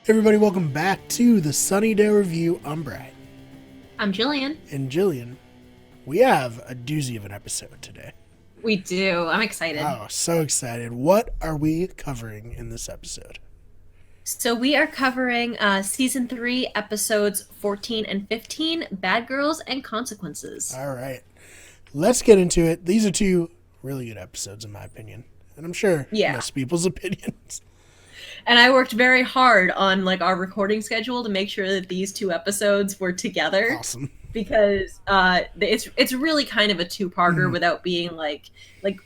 Everybody, welcome back to the Sunny Day Review. I'm Brian. I'm Jillian. And Jillian, we have a doozy of an episode today. We do. I'm excited. Oh, so excited. What are we covering in this episode? So we are covering season 3, episodes 14 and 15, Bad Girls and Consequences. All right. Let's get into it. These are two really good episodes, in my opinion. And I'm sure most people's opinions. And I worked very hard on our recording schedule to make sure that these two episodes were together. Awesome. Because it's really kind of a two-parter without being like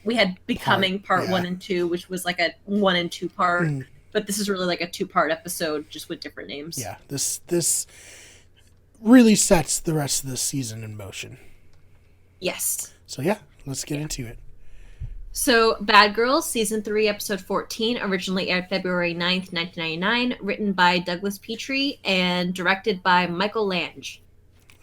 we had Becoming part 1 and 2, which was like a 1 and 2 part. But this is really like a 2-part episode just with different names. Yeah, this really sets the rest of the season in motion. Yes. So yeah, let's get into it. So, Bad Girls, Season 3, Episode 14, originally aired February 9th, 1999, written by Douglas Petrie and directed by Michael Lange.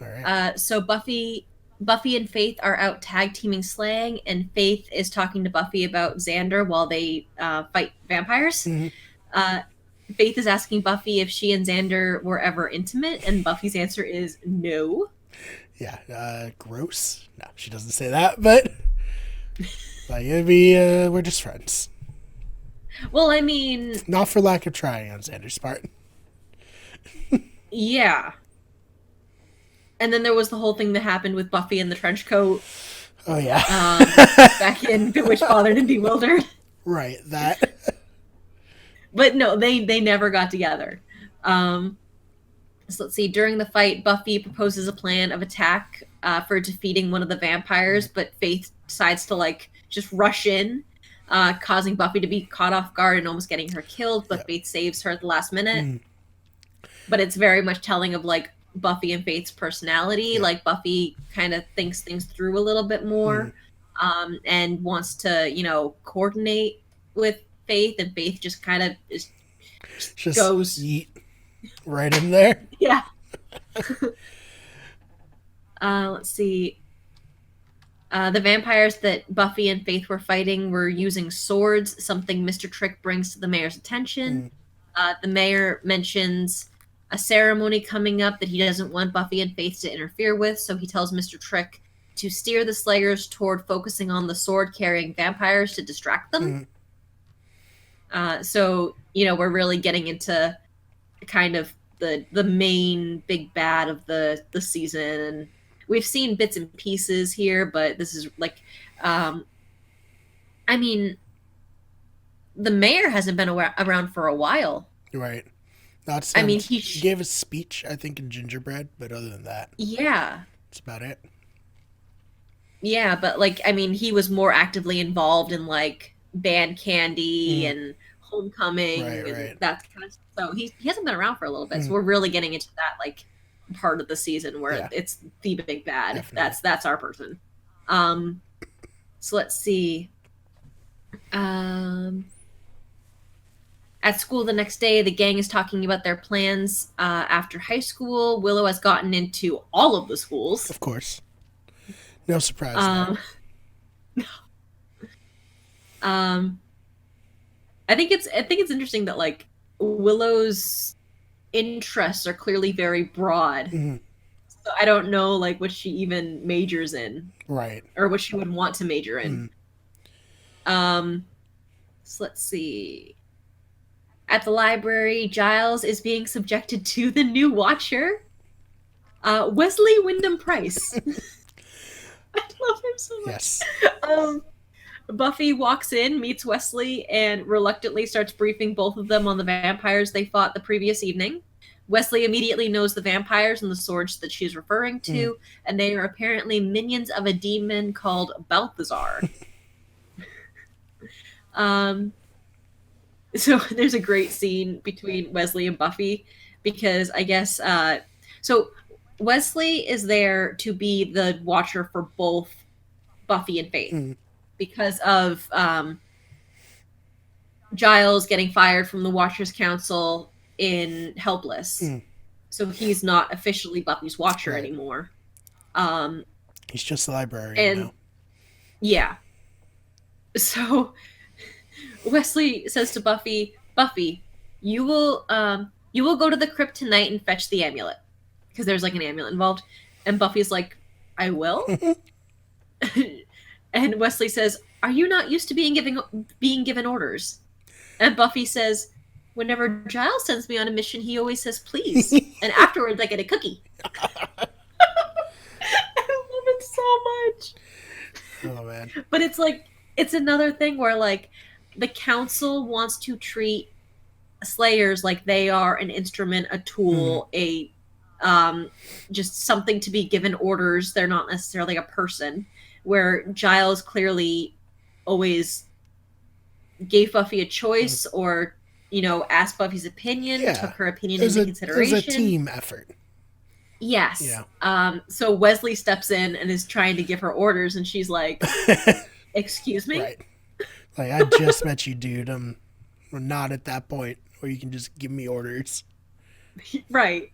All right. So Buffy and Faith are out tag teaming slaying, and Faith is talking to Buffy about Xander while they fight vampires. Faith is asking Buffy if she and Xander were ever intimate, and Buffy's answer is no. Yeah, gross. No, she doesn't say that, but... Like, it'd be, we're just friends. Well, I mean... Not for lack of trying on Xander's part. Yeah. And then there was the whole thing that happened with Buffy in the trench coat. Oh, yeah. Back in Bewitched, Bothered, and Bewildered. Right, that. But no, they never got together. So let's see. During the fight, Buffy proposes a plan of attack for defeating one of the vampires, but Faith decides to, just rush in, causing Buffy to be caught off guard and almost getting her killed, but Faith saves her at the last minute. But it's very much telling of, Buffy and Faith's personality. Buffy kind of thinks things through a little bit more and wants to, coordinate with Faith, and Faith just kind of just goes... Yeet right in there. Yeah. Let's see. The vampires that Buffy and Faith were fighting were using swords, something Mr. Trick brings to the mayor's attention. The mayor mentions a ceremony coming up that he doesn't want Buffy and Faith to interfere with, so he tells Mr. Trick to steer the Slayers toward focusing on the sword-carrying vampires to distract them. So, we're really getting into kind of the main big bad of the season, and we've seen bits and pieces here, but this is the mayor hasn't been around for a while. Right. He gave a speech, I think, in Gingerbread, but other than that, yeah, that's about it. Yeah, but he was more actively involved in Band Candy and Homecoming, and that kind of stuff. So he hasn't been around for a little bit. So we're really getting into that part of the season where it's the big bad. Definitely. That's our person. So let's see. At school the next day, the gang is talking about their plans after high school. Willow has gotten into all of the schools. Of course. No surprise there. I think it's interesting that Willow's interests are clearly very broad. So I don't know what she even majors in. Right. Or what she would want to major in. So let's see. At the library, Giles is being subjected to the new Watcher, Wesley Wyndham Price. I love him so much. Yes. Buffy walks in, meets Wesley, and reluctantly starts briefing both of them on the vampires they fought the previous evening. Wesley immediately knows the vampires and the swords that she's referring to, and they are apparently minions of a demon called Balthazar. So there's a great scene between Wesley and Buffy, because I guess... so Wesley is there to be the Watcher for both Buffy and Faith. Because of Giles getting fired from the Watchers Council in Helpless. So he's not officially Buffy's Watcher anymore. He's just the librarian now. Yeah. So Wesley says to Buffy, you will You will go to the crypt tonight and fetch the amulet. Because there's like an amulet involved. And Buffy's like, I will? And Wesley says, are you not used to being given orders? And Buffy says, whenever Giles sends me on a mission, he always says please. And afterwards I get a cookie. I love it so much. Oh man. But it's like, it's another thing where like the council wants to treat Slayers like they are an instrument, a tool, just something to be given orders. They're not necessarily a person, where Giles clearly always gave Buffy a choice or, you know, asked Buffy's opinion, took her opinion into consideration. It was a team effort. Yes. Yeah. So Wesley steps in and is trying to give her orders, and she's like, excuse me? Right. Like, I just met you, dude. We're not at that point where you can just give me orders. Right.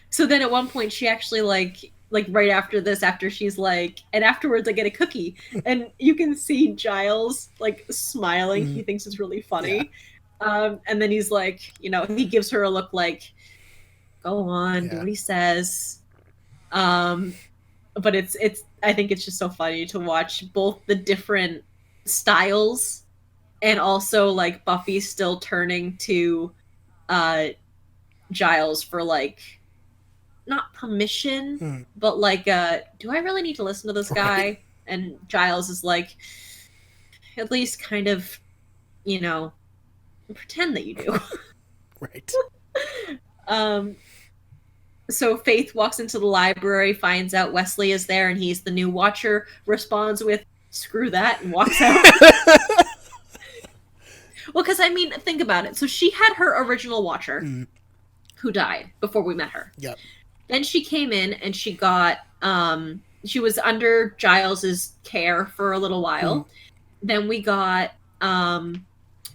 So then at one point she actually like right after this, after she's like, and afterwards I get a cookie, and you can see Giles like smiling. He thinks it's really funny. Yeah. And then he's like, you know, he gives her a look like, go on, do what he says. But it's I think it's just so funny to watch both the different styles and also like Buffy still turning to Giles for like not permission, but like do I really need to listen to this guy? Right. And Giles is like, at least kind of, you know, pretend that you do. Right. So Faith walks into the library, finds out Wesley is there and he's the new Watcher, responds with, screw that, and walks out. Well, because, I mean, think about it. So she had her original Watcher who died before we met her. Yep. Then she came in and she got, she was under Giles's care for a little while. Then we got,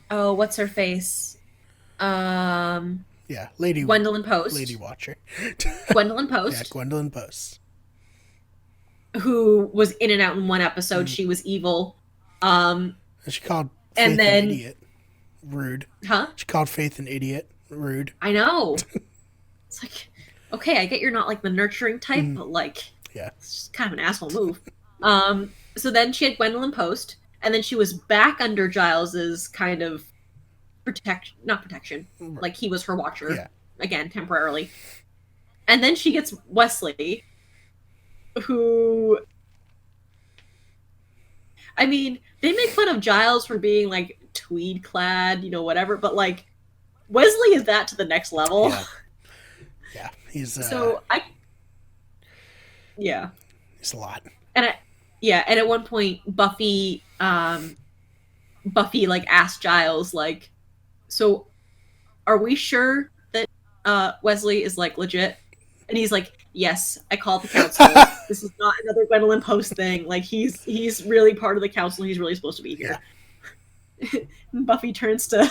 what's her face? Yeah, Lady Gwendolyn Post. Lady Watcher. Gwendolyn Post. Yeah, Gwendolyn Post. Who was in and out in one episode. She was evil. And she called Faith an idiot. Rude. Huh? She called Faith an idiot. Rude. I know. It's like, okay, I get you're not like the nurturing type, but like, it's just kind of an asshole move. So then she had Gwendolyn Post, and then she was back under Giles's kind of not protection, like he was her Watcher, again, temporarily. And then she gets Wesley, who, I mean, they make fun of Giles for being like tweed clad, you know, whatever, but like Wesley is that to the next level. Yeah, he's he's a lot. And and at one point Buffy like asked Giles like, so are we sure that Wesley is like legit? And he's like, yes, I called the council. This is not another Gwendolyn Post thing. Like he's really part of the council. He's really supposed to be here. Yeah. Buffy turns to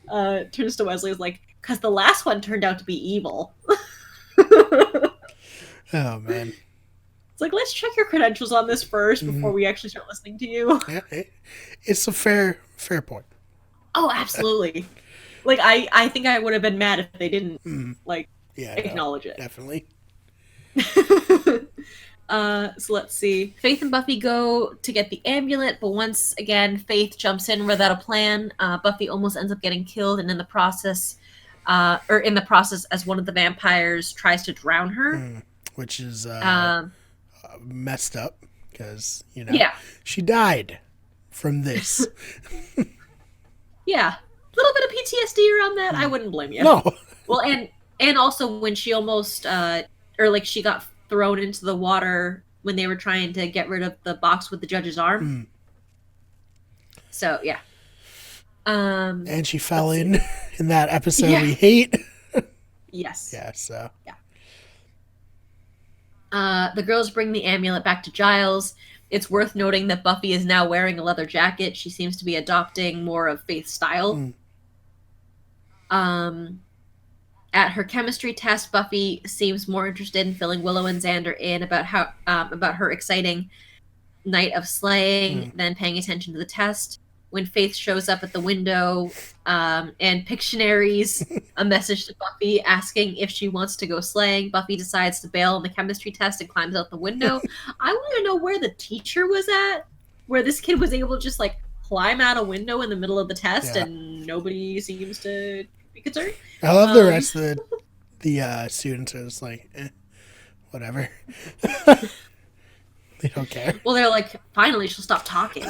Wesley, is like, because the last one turned out to be evil. Oh man. It's like, let's check your credentials on this first before we actually start listening to you. Yeah, it's a fair point. Oh, absolutely. Like, I think I would have been mad if they didn't, acknowledge it. Definitely. So let's see. Faith and Buffy go to get the amulet, but once again, Faith jumps in without a plan. Buffy almost ends up getting killed, and in the process, as one of the vampires tries to drown her. Which is messed up, because, you know, she died from this. Yeah. A little bit of PTSD around that. I wouldn't blame you. No. Well, and also when she almost, she got thrown into the water when they were trying to get rid of the box with the judge's arm. So, yeah. And she fell in that episode we hate. Yes. Yeah, so. Yeah. The girls bring the amulet back to Giles. It's worth noting that Buffy is now wearing a leather jacket. She seems to be adopting more of Faith's style. At her chemistry test, Buffy seems more interested in filling Willow and Xander in about her exciting night of slaying than paying attention to the test. when Faith shows up at the window and Pictionary's a message to Buffy asking if she wants to go slaying. Buffy decides to bail on the chemistry test and climbs out the window. I want to know where the teacher was at, where this kid was able to just like climb out a window in the middle of the test and nobody seems to be concerned. I love the rest of the students are just like, whatever. They don't care. Well, they're like, finally she'll stop talking.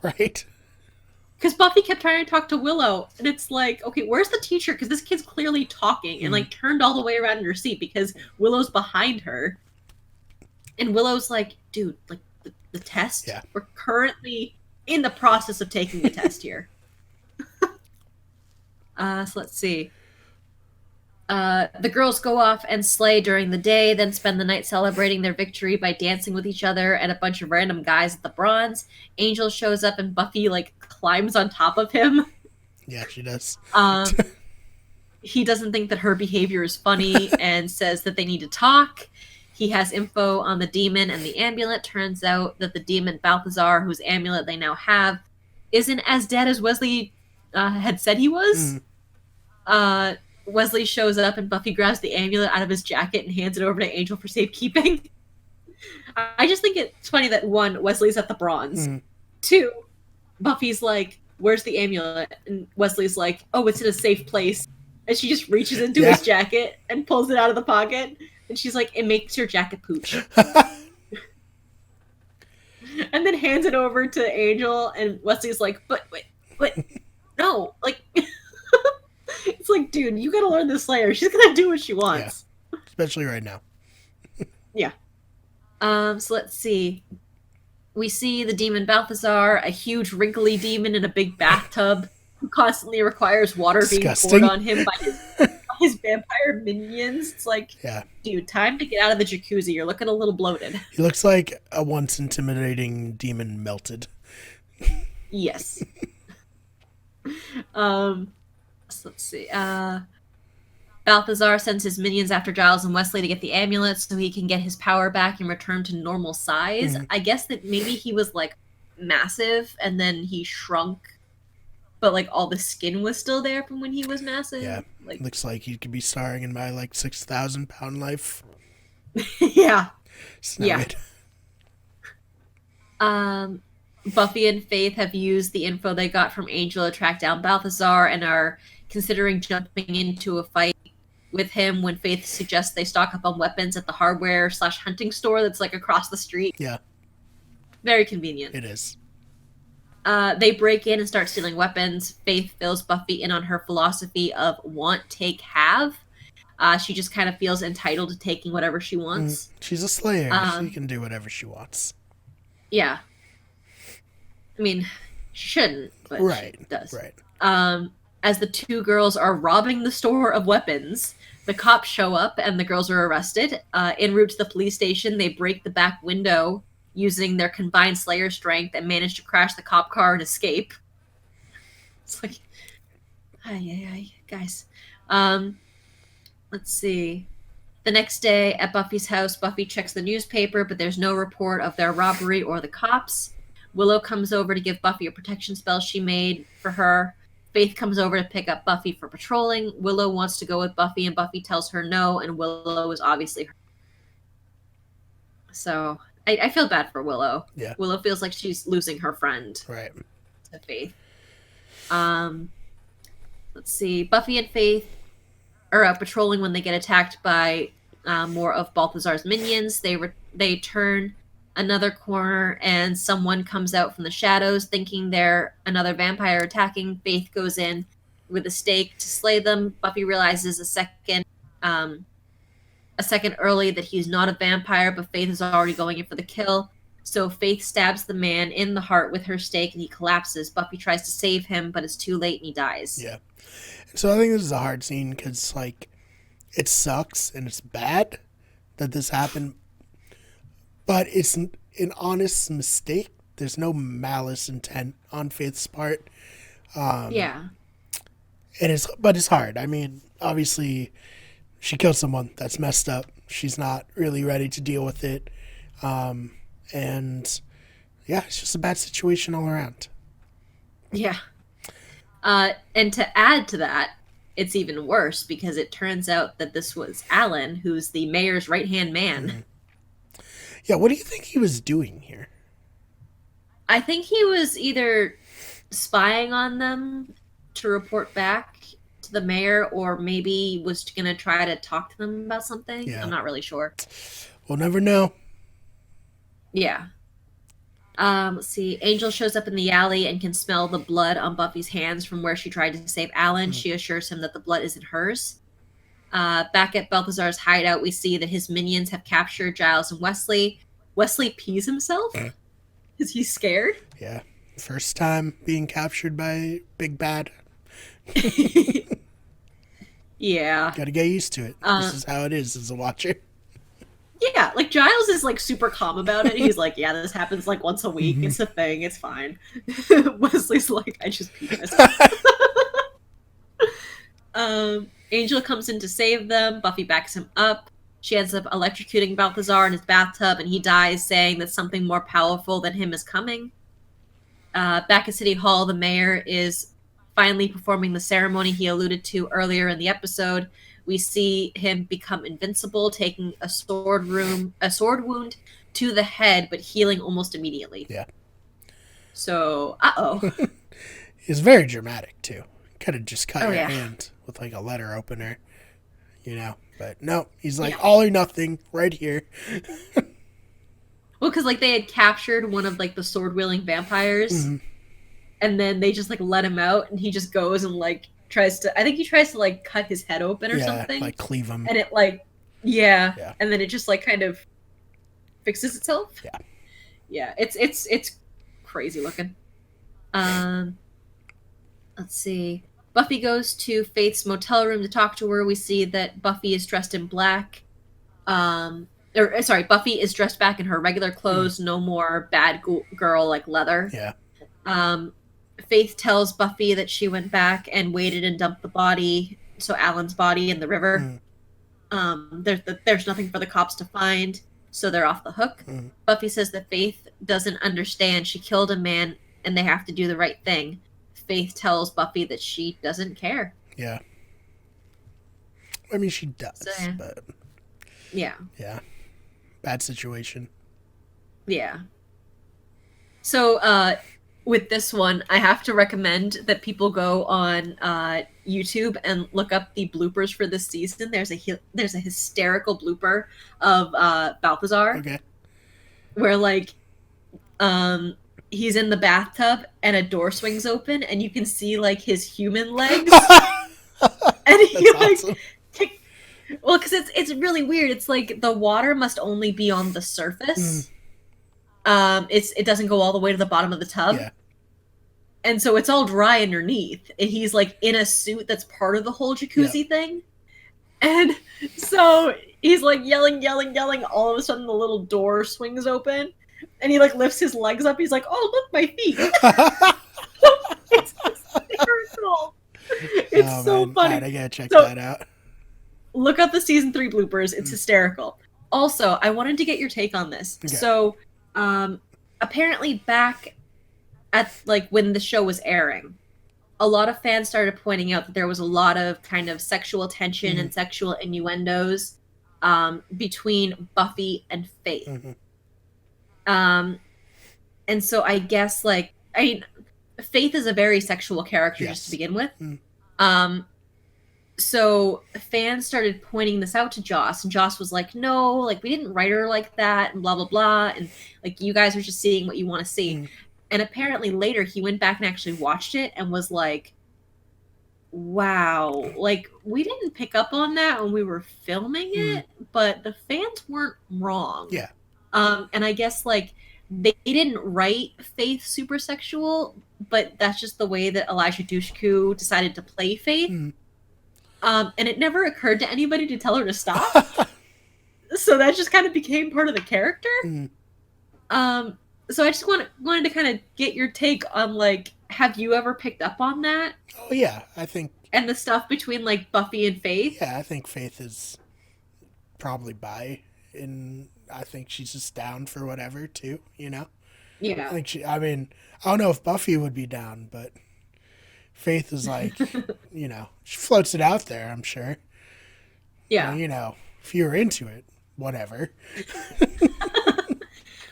Right. Because Buffy kept trying to talk to Willow, and it's like, okay, where's the teacher? Because this kid's clearly talking and like turned all the way around in her seat because Willow's behind her. And Willow's like, dude, like the test? Yeah. We're currently in the process of taking the test here. So let's see. The girls go off and slay during the day, then spend the night celebrating their victory by dancing with each other and a bunch of random guys at the Bronze. Angel shows up and Buffy like climbs on top of him. Yeah, she does. He doesn't think that her behavior is funny and says that they need to talk. He has info on the demon and the amulet. Turns out that the demon Balthazar, whose amulet they now have, isn't as dead as Wesley had said he was. Wesley shows up and Buffy grabs the amulet out of his jacket and hands it over to Angel for safekeeping. I just think it's funny that, one, Wesley's at the Bronze. Two, Buffy's like, where's the amulet? And Wesley's like, oh, it's in a safe place. And she just reaches into his jacket and pulls it out of the pocket. And she's like, it makes your jacket pooch. And then hands it over to Angel. And Wesley's like, but no, like... It's like, dude, you gotta learn this Slayer. She's gonna do what she wants. Yeah. Especially right now. Yeah. So let's see. We see the demon Balthazar, a huge wrinkly demon in a big bathtub who constantly requires water being poured on him by his vampire minions. It's like, dude, time to get out of the jacuzzi. You're looking a little bloated. He looks like a once intimidating demon melted. Yes. So let's see. Balthazar sends his minions after Giles and Wesley to get the amulet so he can get his power back and return to normal size. I guess that maybe he was like massive and then he shrunk, but like all the skin was still there from when he was massive. Yeah, like, looks like he could be starring in my like 6,000 pound life. Yeah. Yeah. Buffy and Faith have used the info they got from Angel to track down Balthazar and are considering jumping into a fight with him when Faith suggests they stock up on weapons at the hardware/hunting store that's like across the street. Yeah. Very convenient. It is. They break in and start stealing weapons. Faith fills Buffy in on her philosophy of want, take, have. She just kind of feels entitled to taking whatever she wants. She's a slayer. She can do whatever she wants. Yeah. I mean, she shouldn't, but she does. Right. As the two girls are robbing the store of weapons, the cops show up and the girls are arrested. En route to the police station, they break the back window using their combined Slayer strength and manage to crash the cop car and escape. It's like, guys. Let's see. The next day at Buffy's house, Buffy checks the newspaper, but there's no report of their robbery or the cops. Willow comes over to give Buffy a protection spell she made for her. Faith comes over to pick up Buffy for patrolling. Willow wants to go with Buffy, and Buffy tells her no, and Willow is obviously her. So, I feel bad for Willow. Yeah. Willow feels like she's losing her friend. Right. To Faith. Let's see. Buffy and Faith are out patrolling when they get attacked by more of Balthazar's minions. They turn another corner and someone comes out from the shadows thinking they're another vampire attacking. Faith goes in with a stake to slay them. Buffy realizes a second early that he's not a vampire, but Faith is already going in for the kill. So Faith stabs the man in the heart with her stake and he collapses. Buffy tries to save him, but it's too late and he dies. Yeah. So I think this is a hard scene because, like, it sucks and it's bad that this happened, but it's an honest mistake. There's no malice intent on Faith's part. Yeah. But it's hard. I mean, obviously, she killed someone. That's messed up. She's not really ready to deal with it. And, yeah, it's just a bad situation all around. Yeah. And to add to that, it's even worse because it turns out that this was Alan, who's the mayor's right-hand man. Mm-hmm. Yeah, what do you think he was doing here? I think he was either spying on them to report back to the mayor, or maybe was going to try to talk to them about something. I'm Yeah, not really sure. we'll never know. Yeah. Let's see. Angel shows up in the alley and can smell the blood on Buffy's hands from where she tried to save Alan. Mm. She assures him that the blood isn't hers. Back at Balthazar's hideout, we see that his minions have captured Giles and Wesley. Wesley pees himself because he's scared. Yeah, first time being captured by Big Bad. Yeah. Gotta get used to it. This is how it is as a watcher. Yeah, like Giles is like super calm about it. He's like, yeah, this happens like once a week. Mm-hmm. It's a thing. It's fine. Wesley's like, I just peed myself. Angel comes in to save them. Buffy backs him up. She ends up electrocuting Balthazar in his bathtub, and he dies, saying that something more powerful than him is coming. Back at City Hall, the mayor is finally performing the ceremony he alluded to earlier in the episode. We see him become invincible, taking a sword wound to the head, but healing almost immediately. Yeah. So, It's very dramatic too. Could have just cut your yeah. hand with like a letter opener, you know. But no, he's like all or nothing right here. Well, because like they had captured one of like the sword wielding vampires, and then they just like let him out, and he just goes and like tries to like cut his head open or something, like cleave him, and it like yeah, and then it just like kind of fixes itself. Yeah, it's crazy looking. Let's see. Buffy goes to Faith's motel room to talk to her. We see that Buffy is dressed in black. Buffy is dressed back in her regular clothes. No more bad girl like leather. Yeah. Faith tells Buffy that she went back and waited and dumped the body, so Alan's body, in the river. There's nothing for the cops to find, so they're off the hook. Buffy says that Faith doesn't understand. She killed a man, and they have to do the right thing. Faith tells Buffy that she doesn't care. Yeah. I mean, she does, So, but yeah. Bad situation. Yeah. So, with this one, I have to recommend that people go on YouTube and look up the bloopers for this season. There's a hysterical blooper of Balthazar. Okay. Where like he's in the bathtub and a door swings open and you can see like his human legs. And he awesome. Well, because it's really weird. It's like the water must only be on the surface. It doesn't go all the way to the bottom of the tub. Yeah. And so it's all dry underneath. And he's like in a suit that's part of the whole jacuzzi thing. And so he's like yelling. All of a sudden the little door swings open. And he like lifts his legs up. He's like, "Oh, look, my feet!" It's hysterical. It's so funny. God, I gotta check that out. Look up the season 3 bloopers. It's hysterical. Also, I wanted to get your take on this. Okay. So, apparently, back at like when the show was airing, a lot of fans started pointing out that there was a lot of kind of sexual tension and sexual innuendos between Buffy and Faith. And so I guess Faith is a very sexual character just to begin with. So fans started pointing this out to Joss, and Joss was like, "No, like we didn't write her like that," and blah blah blah, and like you guys are just seeing what you want to see. And apparently later he went back and actually watched it and was like, "Wow, like we didn't pick up on that when we were filming it, but the fans weren't wrong." Yeah. And I guess like they didn't write Faith super sexual, but that's just the way that Elijah Dushku decided to play Faith. And it never occurred to anybody to tell her to stop. So that just kind of became part of the character. So I just wanted to kind of get your take on like, have you ever picked up on that? Oh yeah, I think. And the stuff between like Buffy and Faith? Yeah, I think Faith is probably bi, and I think she's just down for whatever too, you know? Yeah. I don't know if Buffy would be down, but Faith is like, she floats it out there, I'm sure. Yeah. If you're into it, whatever.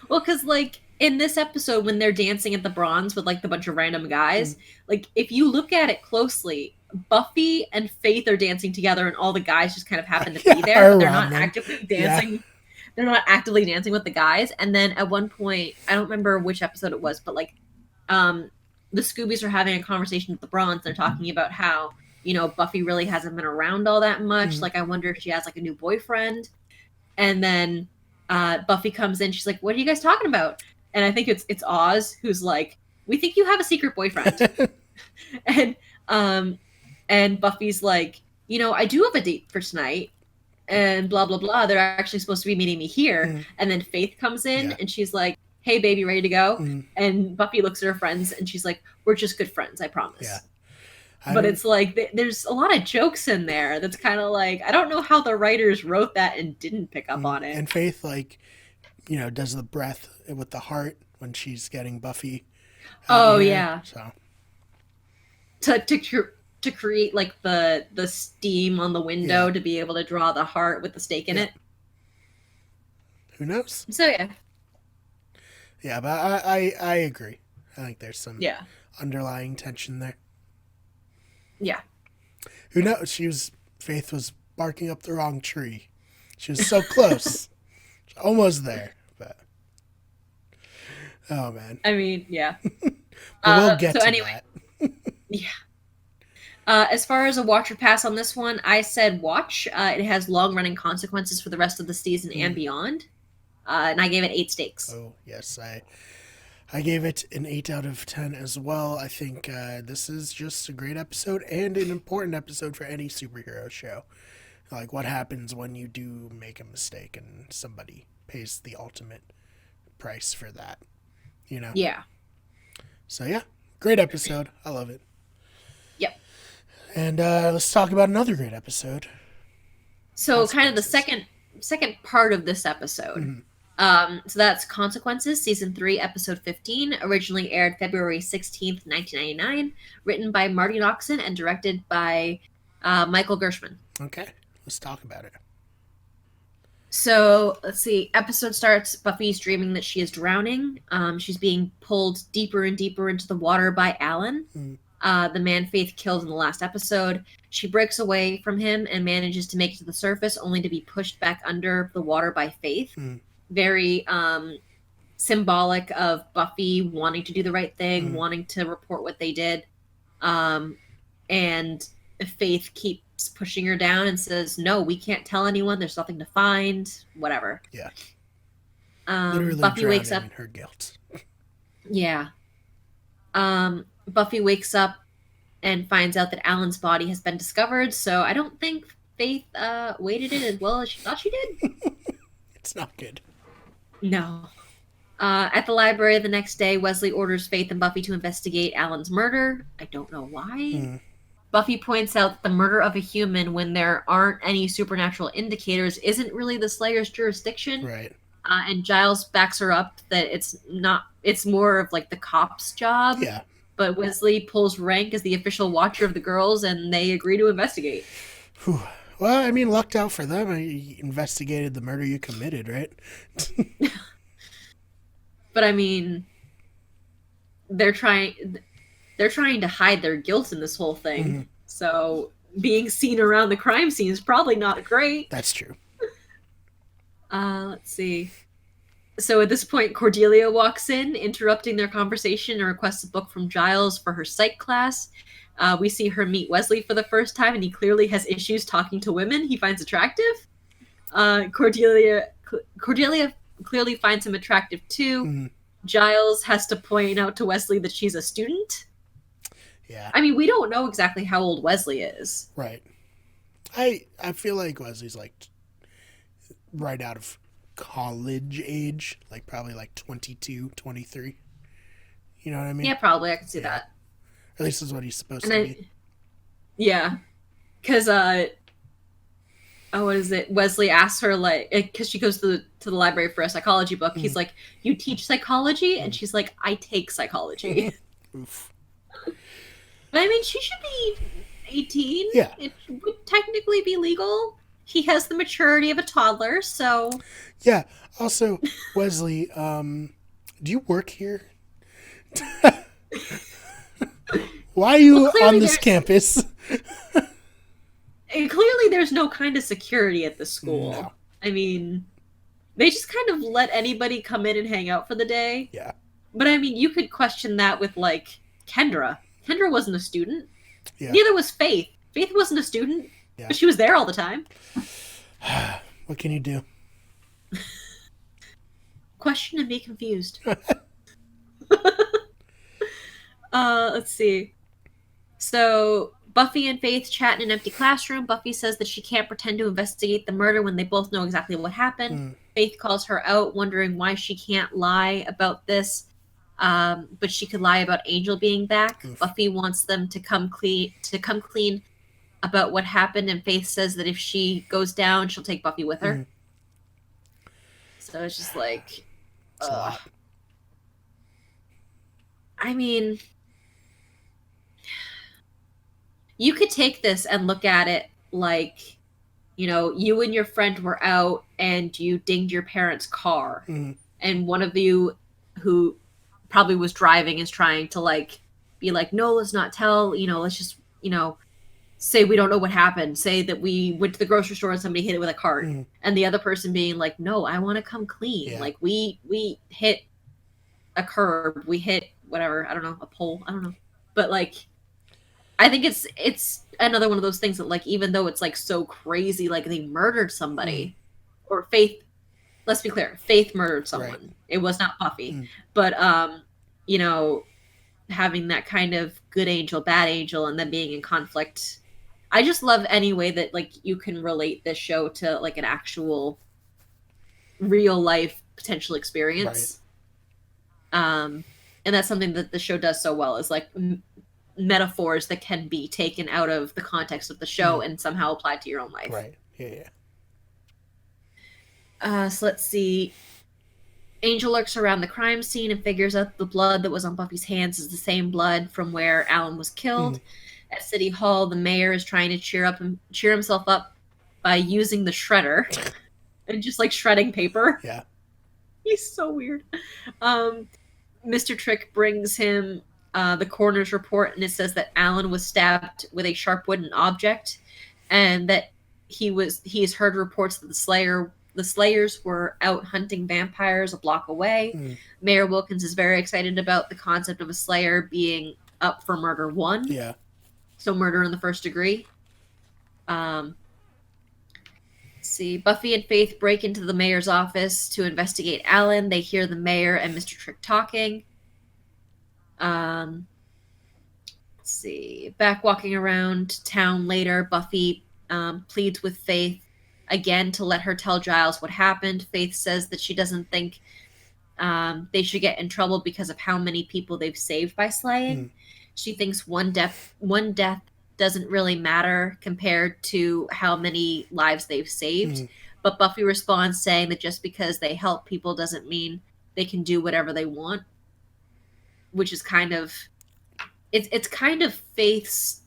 Well, because, like, in this episode, when they're dancing at the bronze with, like, the bunch of random guys, like, if you look at it closely, Buffy and Faith are dancing together, and all the guys just kind of happen to be there, but they're not actively dancing. Yeah. They're not actively dancing with the guys. And then at one point, I don't remember which episode it was, but, like, the Scoobies are having a conversation with the Bronze. They're talking about how, Buffy really hasn't been around all that much. Like, I wonder if she has, like, a new boyfriend. And then Buffy comes in. She's like, what are you guys talking about? And I think it's Oz who's like, we think you have a secret boyfriend. And Buffy's like, I do have a date for tonight. And blah, blah, blah. They're actually supposed to be meeting me here. And then Faith comes in and she's like, hey, baby, ready to go? And Buffy looks at her friends and she's like, we're just good friends, I promise. Yeah. But it's like, there's a lot of jokes in there that's kind of like, I don't know how the writers wrote that and didn't pick up on it. And Faith, like, does the breath with the heart when she's getting Buffy. Oh, yeah. So. To create, like, the steam on the window to be able to draw the heart with the stake in it. Who knows? So, yeah. Yeah, but I agree. I think there's some underlying tension there. Yeah. Who knows? Faith was barking up the wrong tree. She was so close. Almost there, but oh man. I mean, yeah. We'll get to that. Yeah. As far as a watch or pass on this one, I said watch. It has long-running consequences for the rest of the season and beyond. And I gave it 8 stakes. Oh, yes. I gave it an 8 out of 10 as well. I think this is just a great episode and an important episode for any superhero show. Like, what happens when you do make a mistake and somebody pays the ultimate price for that, Yeah. So, yeah, great episode. I love it. Yep. And let's talk about another great episode. So, kind of the second part of this episode. So that's Consequences, Season 3, Episode 15, originally aired February 16th, 1999, written by Marty Noxon and directed by Michael Gershman. Okay, let's talk about it. So, let's see. Episode starts, Buffy's dreaming that she is drowning. She's being pulled deeper and deeper into the water by Alan, the man Faith killed in the last episode. She breaks away from him and manages to make it to the surface, only to be pushed back under the water by Faith. Very symbolic of Buffy wanting to do the right thing, wanting to report what they did. And Faith keeps pushing her down and says, no, we can't tell anyone. There's nothing to find. Whatever. Yeah. Literally Buffy wakes up in her guilt. Yeah. Buffy wakes up and finds out that Alan's body has been discovered. So I don't think Faith waited it as well as she thought she did. It's not good. No. At the library the next day, Wesley orders Faith and Buffy to investigate Alan's murder. I don't know why. Buffy points out that the murder of a human when there aren't any supernatural indicators isn't really the Slayer's jurisdiction. Right. And Giles backs her up that it's more of like the cop's job. Yeah. But Wesley pulls rank as the official watcher of the girls and they agree to investigate. Whew. Well, I mean, lucked out for them. You investigated the murder you committed, right? But I mean, they're trying to hide their guilt in this whole thing. So being seen around the crime scene is probably not great. That's true. Let's see. So at this point, Cordelia walks in, interrupting their conversation and requests a book from Giles for her psych class. We see her meet Wesley for the first time, and he clearly has issues talking to women he finds attractive. Cordelia clearly finds him attractive too. Giles has to point out to Wesley that she's a student. Yeah. I mean, we don't know exactly how old Wesley is. Right. I feel like Wesley's like right out of college age, like probably like 22, 23. You know what I mean? Yeah, probably. I can see that. At least is what he's supposed to be. Yeah. Because, what is it? Wesley asks her, like, because she goes to the library for a psychology book. He's like, you teach psychology? And she's like, I take psychology. Oof. But I mean, she should be 18. Yeah. It would technically be legal. He has the maturity of a toddler, so Yeah. Also, Wesley, do you work here? Why are well, you on this campus? clearly there's no kind of security at the school. No. I mean, they just kind of let anybody come in and hang out for the day. Yeah. But I mean, you could question that with like Kendra. Kendra wasn't a student. Yeah. Neither was Faith. Faith wasn't a student, Yeah. but she was there all the time. What can you do? Question and be confused. Let's see. So Buffy and Faith chat in an empty classroom. Buffy says that she can't pretend to investigate the murder when they both know exactly what happened. Faith calls her out, wondering why she can't lie about this, but she could lie about Angel being back. Buffy wants them to come clean about what happened, and Faith says that if she goes down, she'll take Buffy with her. So it's just like, I mean, you could take this and look at it like, you know, you and your friend were out and you dinged your parents' car, and one of you who probably was driving is trying to like be like, no, let's not tell, you know, let's just, you know, say we don't know what happened, say that we went to the grocery store and somebody hit it with a cart, and the other person being like, no, I want to come clean. Like we hit a curb, we hit whatever, I don't know, a pole, I don't know, but like I think it's another one of those things that like, even though it's like so crazy, like they murdered somebody, or Faith, let's be clear, Faith murdered someone. Right. It was not Buffy, but you know, having that kind of good angel, bad angel, and then being in conflict. I just love any way that like you can relate this show to like an actual real life potential experience. Right. And that's something that the show does so well, is like metaphors that can be taken out of the context of the show and somehow applied to your own life. Right. Yeah. So let's see. Angel lurks around the crime scene and figures out the blood that was on Buffy's hands is the same blood from where Alan was killed. At City Hall, the mayor is trying to cheer himself up by using the shredder and just like shredding paper. Yeah. He's so weird. Mr. Trick brings him the coroner's report, and it says that Alan was stabbed with a sharp wooden object, and that he has heard reports that the Slayers were out hunting vampires a block away. Mayor Wilkins is very excited about the concept of a Slayer being up for murder 1. Yeah. So murder in the first degree. Let's see. Buffy and Faith break into the mayor's office to investigate Alan. They hear the mayor and Mr. Trick talking. Let's see. Back walking around town later, Buffy pleads with Faith again to let her tell Giles what happened. Faith says that she doesn't think they should get in trouble because of how many people they've saved by slaying. She thinks one death doesn't really matter compared to how many lives they've saved. But Buffy responds saying that just because they help people doesn't mean they can do whatever they want, which is kind of it's kind of Faith's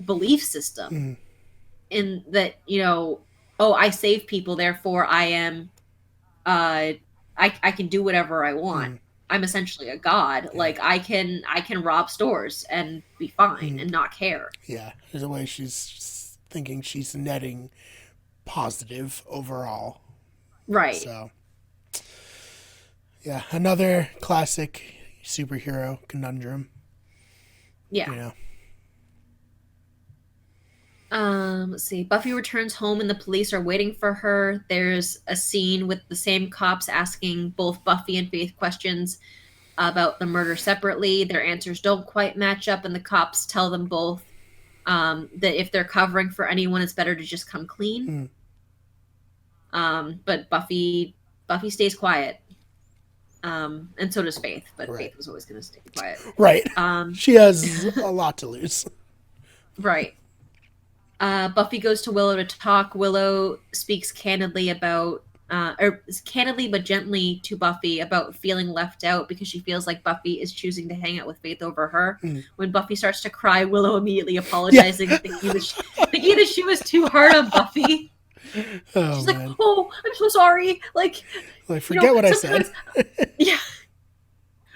belief system in that, you know, oh, I save people, therefore I am I can do whatever I want. I'm essentially a god. Yeah. Like I can rob stores and be fine and not care. Yeah, there's a way she's thinking she's netting positive overall. Right. So yeah, another classic superhero conundrum. Yeah. You know. Let's see. Buffy returns home and the police are waiting for her. There's a scene with the same cops asking both Buffy and Faith questions about the murder separately. Their answers don't quite match up, and the cops tell them both that if they're covering for anyone, it's better to just come clean. But Buffy stays quiet. And so does Faith, but Faith was always going to stay quiet. Right. She has a lot to lose. Right. Buffy goes to Willow to talk. Willow speaks candidly about or candidly but gently to Buffy about feeling left out because she feels like Buffy is choosing to hang out with Faith over her. When Buffy starts to cry, Willow immediately apologizing, thinking that she was too hard on Buffy. Oh, She's man. like, "Oh, I'm so sorry." Like, forget what I said. Yeah.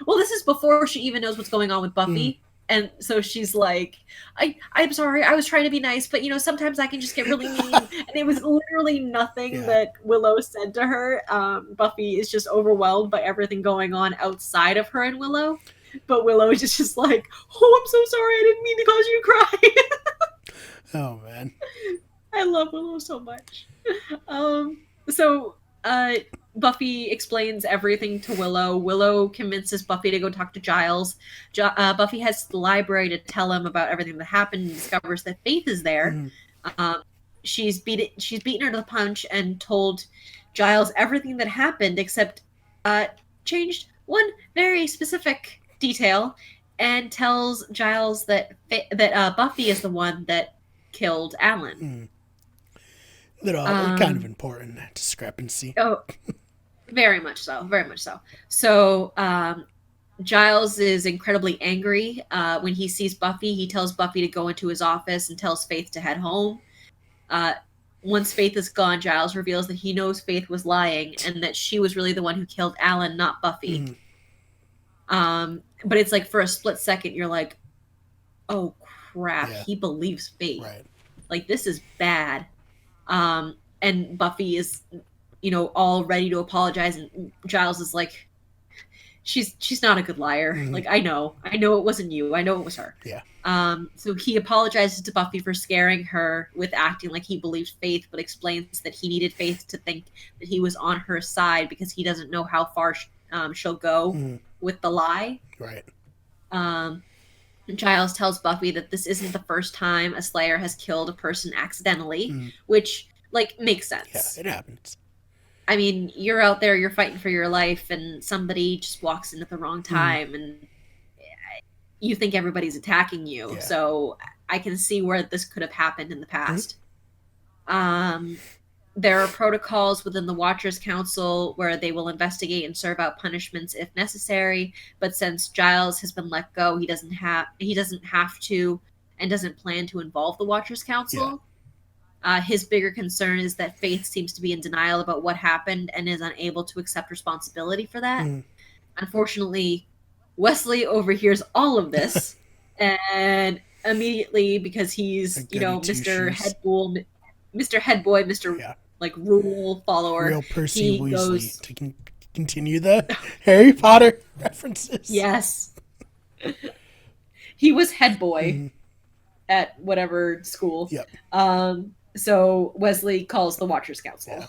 Well, this is before she even knows what's going on with Buffy. And so she's like, I'm sorry, I was trying to be nice, but sometimes I can just get really mean. And it was literally nothing that Willow said to her. Buffy is just overwhelmed by everything going on outside of her and Willow. But Willow is just like, oh, I'm so sorry, I didn't mean to cause you to cry. Oh, man. I love Willow so much. So Buffy explains everything to Willow. Willow convinces Buffy to go talk to Giles. Buffy heads to the library to tell him about everything that happened and discovers that Faith is there. She's beaten her to the punch and told Giles everything that happened except changed one very specific detail and tells Giles that Buffy is the one that killed Alan. They're all kind of important, that discrepancy. Oh, very much so. Very much so. So Giles is incredibly angry. When he sees Buffy, he tells Buffy to go into his office and tells Faith to head home. Once Faith is gone, Giles reveals that he knows Faith was lying and that she was really the one who killed Alan, not Buffy. But it's like for a split second, you're like, oh, crap. Yeah. He believes Faith. Right. Like, this is bad. And Buffy is, all ready to apologize, and Giles is like, she's not a good liar. Like, I know it wasn't you. I know it was her. Yeah. So he apologizes to Buffy for scaring her with acting like he believed Faith, but explains that he needed Faith to think that he was on her side because he doesn't know how far she'll go with the lie. Right. Giles tells Buffy that this isn't the first time a Slayer has killed a person accidentally, which, makes sense. Yeah, it happens. I mean, you're out there, you're fighting for your life, and somebody just walks in at the wrong time, and you think everybody's attacking you. Yeah. So I can see where this could have happened in the past. There are protocols within the Watchers Council where they will investigate and serve out punishments if necessary. But since Giles has been let go, he doesn't have to and doesn't plan to involve the Watchers Council. Yeah. His bigger concern is that Faith seems to be in denial about what happened and is unable to accept responsibility for that. Unfortunately, Wesley overhears all of this and immediately, because he's Mr. Headboy, Mr. rule follower. Real Percy Weasley to continue the Harry Potter references. Yes. He was head boy at whatever school. Yep. So Wesley calls the Watchers Council. Yeah.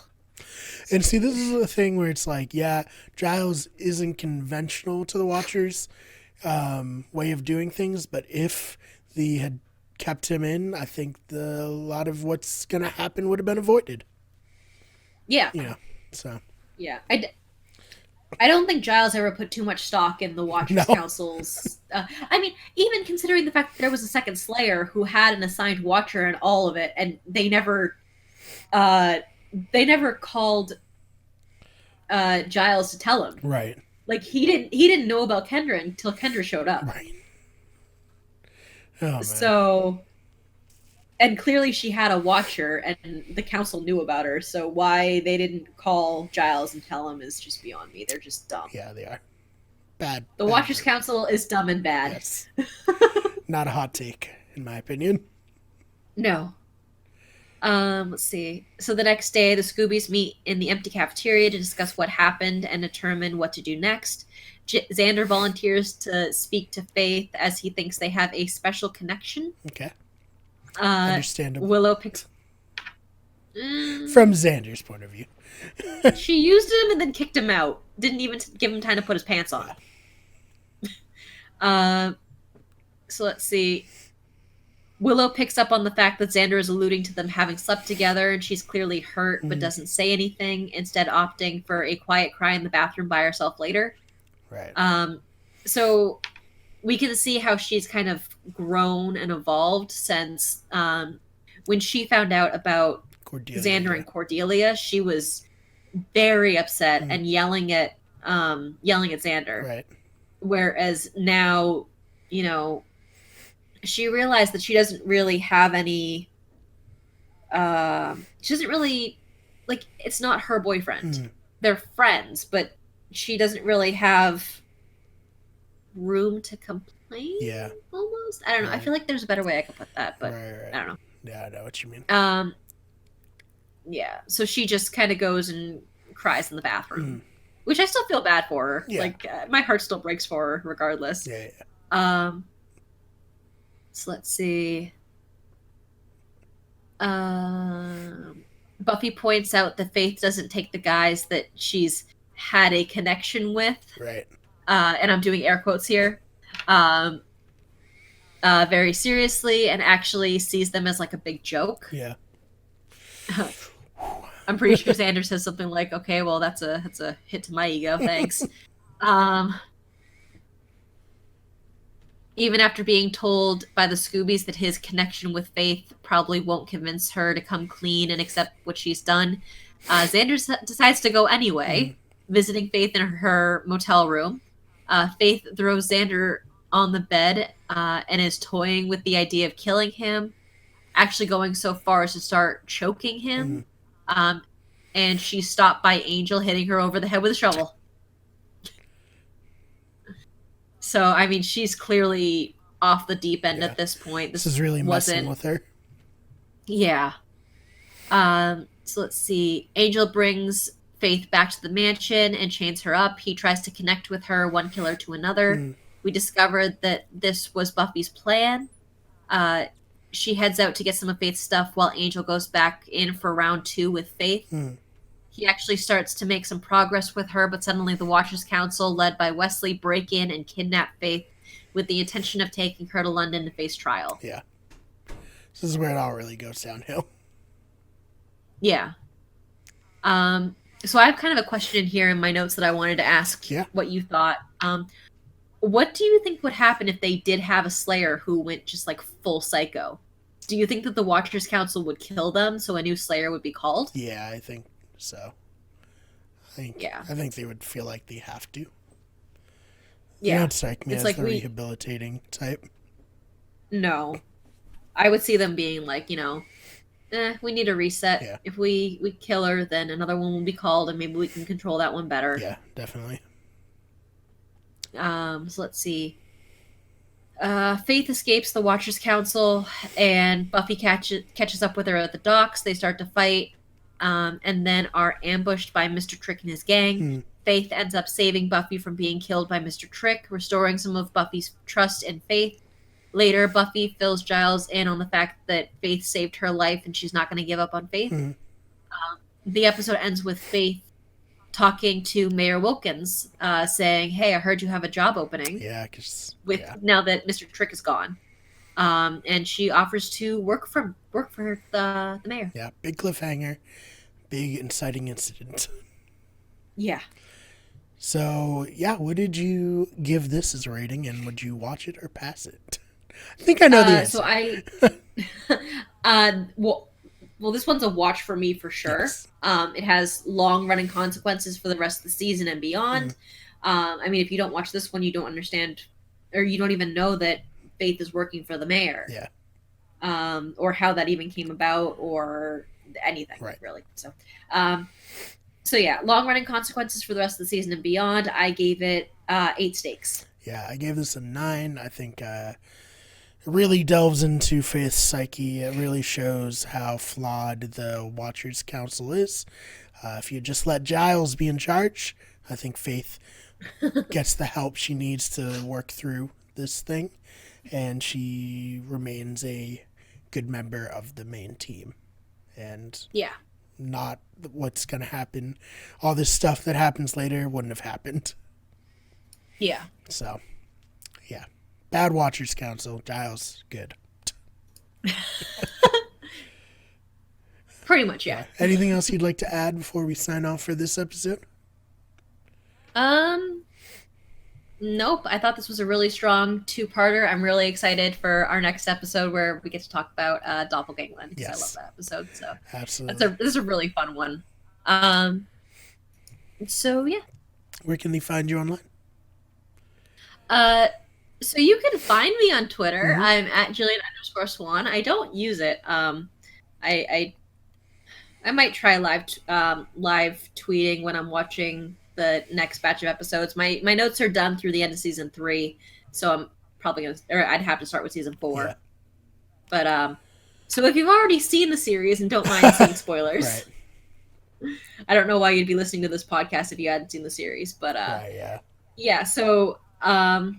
And see, this is the thing where it's like, Giles isn't conventional to the Watchers' way of doing things, but if they had kept him in, I think a lot of what's going to happen would have been avoided. Yeah. So. Yeah. I don't think Giles ever put too much stock in the Watchers Council's. I mean, even considering the fact that there was a second Slayer who had an assigned Watcher and all of it, and they never called Giles to tell him. Right. Like he didn't know about Kendra until Kendra showed up. Right. Oh, man. So, and clearly she had a Watcher, and the council knew about her. So why they didn't call Giles and tell him is just beyond me. They're just dumb. Yeah, they are. Bad. The Watchers Council is dumb and bad. Yes. Not a hot take, in my opinion. No. Let's see. So the next day, the Scoobies meet in the empty cafeteria to discuss what happened and determine what to do next. Xander volunteers to speak to Faith as he thinks they have a special connection. Okay. Understandable. Willow picks... From Xander's point of view. She used him and then kicked him out. Didn't even give him time to put his pants on. So let's see. Willow picks up on the fact that Xander is alluding to them having slept together, and she's clearly hurt but doesn't say anything, instead opting for a quiet cry in the bathroom by herself later. Right. So we can see how she's kind of grown and evolved since when she found out about Xander and Cordelia, she was very upset and yelling at Xander. Right. Whereas now, you know, she realized that she doesn't really have any. She doesn't really like. It's not her boyfriend. They're friends, but she doesn't really have room to complain. Yeah. Almost. I don't know. I feel like there's a better way I could put that, but Right. I don't know. Yeah, I know what you mean. Yeah. So she just kind of goes and cries in the bathroom, which I still feel bad for her. Yeah. Like my heart still breaks for her, regardless. Yeah. So let's see. Buffy points out that Faith doesn't take the guys that she's had a connection with. Right. And I'm doing air quotes here. Very seriously, and actually sees them as like a big joke. Yeah. I'm pretty sure Xander says something like, "Okay, well, that's a hit to my ego. Thanks." Even after being told by the Scoobies that his connection with Faith probably won't convince her to come clean and accept what she's done, Xander decides to go anyway, visiting Faith in her motel room. Faith throws Xander on the bed and is toying with the idea of killing him, actually going so far as to start choking him. And she's stopped by Angel hitting her over the head with a shovel. So, I mean, she's clearly off the deep end at this point. This is really messing with her. Yeah. So let's see. Angel brings Faith back to the mansion and chains her up. He tries to connect with her, one killer to another. We discovered that this was Buffy's plan. She heads out to get some of Faith's stuff while Angel goes back in for round 2 with Faith. He actually starts to make some progress with her, but suddenly the Watchers Council, led by Wesley, break in and kidnap Faith with the intention of taking her to London to face trial. Yeah. This is where it all really goes downhill. Yeah. So I have kind of a question here in my notes that I wanted to ask what you thought. What do you think would happen if they did have a Slayer who went just like full psycho? Do you think that the Watchers Council would kill them so a new Slayer would be called? Yeah, I think so. I think they would feel like they have to. Yeah. You don't strike me as like the rehabilitating type. No. I would see them being like, we need a reset. Yeah. If we kill her, then another one will be called, and maybe we can control that one better. Yeah, definitely. So let's see. Faith escapes the Watchers Council, and Buffy catches up with her at the docks. They start to fight, and then are ambushed by Mr. Trick and his gang. Faith ends up saving Buffy from being killed by Mr. Trick, restoring some of Buffy's trust and faith. Later, Buffy fills Giles in on the fact that Faith saved her life and she's not going to give up on Faith. The episode ends with Faith talking to Mayor Wilkins, saying, "Hey, I heard you have a job opening." Yeah, now that Mr. Trick is gone, and she offers to work for the mayor. Yeah, big cliffhanger, big inciting incident. Yeah. So what did you give this as a rating, and would you watch it or pass it? I think I know the answer. Well, this one's a watch for me for sure. Yes. It has long-running consequences for the rest of the season and beyond. I mean, if you don't watch this one, you don't understand, or you don't even know that Faith is working for the mayor. Yeah. Or how that even came about, or anything, really. So yeah, long-running consequences for the rest of the season and beyond. I gave it 8 stakes. Yeah, I gave this a 9. I think it really delves into Faith's psyche. It really shows how flawed the Watchers Council is. If you just let Giles be in charge, I think Faith gets the help she needs to work through this thing, and she remains a good member of the main team. And not what's going to happen. All this stuff that happens later wouldn't have happened. Yeah. So, bad Watchers Council. Giles, good. Pretty much, yeah. Anything else you'd like to add before we sign off for this episode? Nope. I thought this was a really strong 2-parter. I'm really excited for our next episode where we get to talk about Doppelgangland, because I love that episode. So absolutely, this is a really fun one. So yeah. Where can they find you online? Uh, so you can find me on Twitter. Mm-hmm. I'm at Jillian_Swan. I don't use it. I I might try live tweeting when I'm watching the next batch of episodes. My notes are done through the end of season 3, so I'm probably gonna, or I'd have to start with season Yeah. 4. But so if you've already seen the series and don't mind seeing spoilers, Right. I don't know why you'd be listening to this podcast if you hadn't seen the series. But Right. Yeah. yeah. So I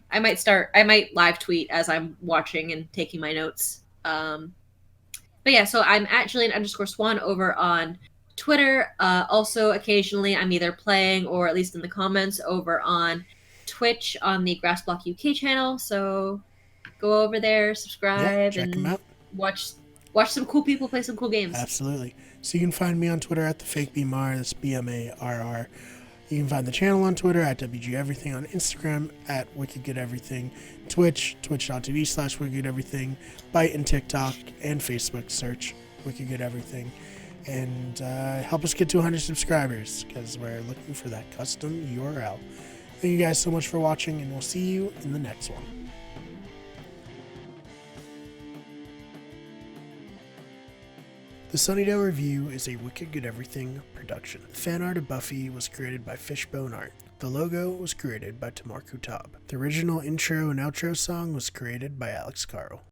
might live tweet as I'm watching and taking my notes. But yeah, so I'm at Jillian_Swan over on Twitter. Also, occasionally I'm either playing or at least in the comments over on Twitch on the Grassblock UK channel. So go over there, Yeah. subscribe, Check them and out. watch some cool people play some cool games. Absolutely. So you can find me on Twitter at the fake BMAR. That's BMARR. You can find the channel on Twitter at WG Everything, on Instagram at Wicked Good Everything, Twitch, twitch.tv/Wicked Everything, Byte and TikTok, and Facebook, search Wicked Good Everything. And help us get to 100 subscribers, because we're looking for that custom URL. Thank you guys so much for watching, and we'll see you in the next one. The Sunnydale Review is a Wicked Good Everything production. The fan art of Buffy was created by Fishbone Art. The logo was created by Tamar Kutab. The original intro and outro song was created by Alex Carl.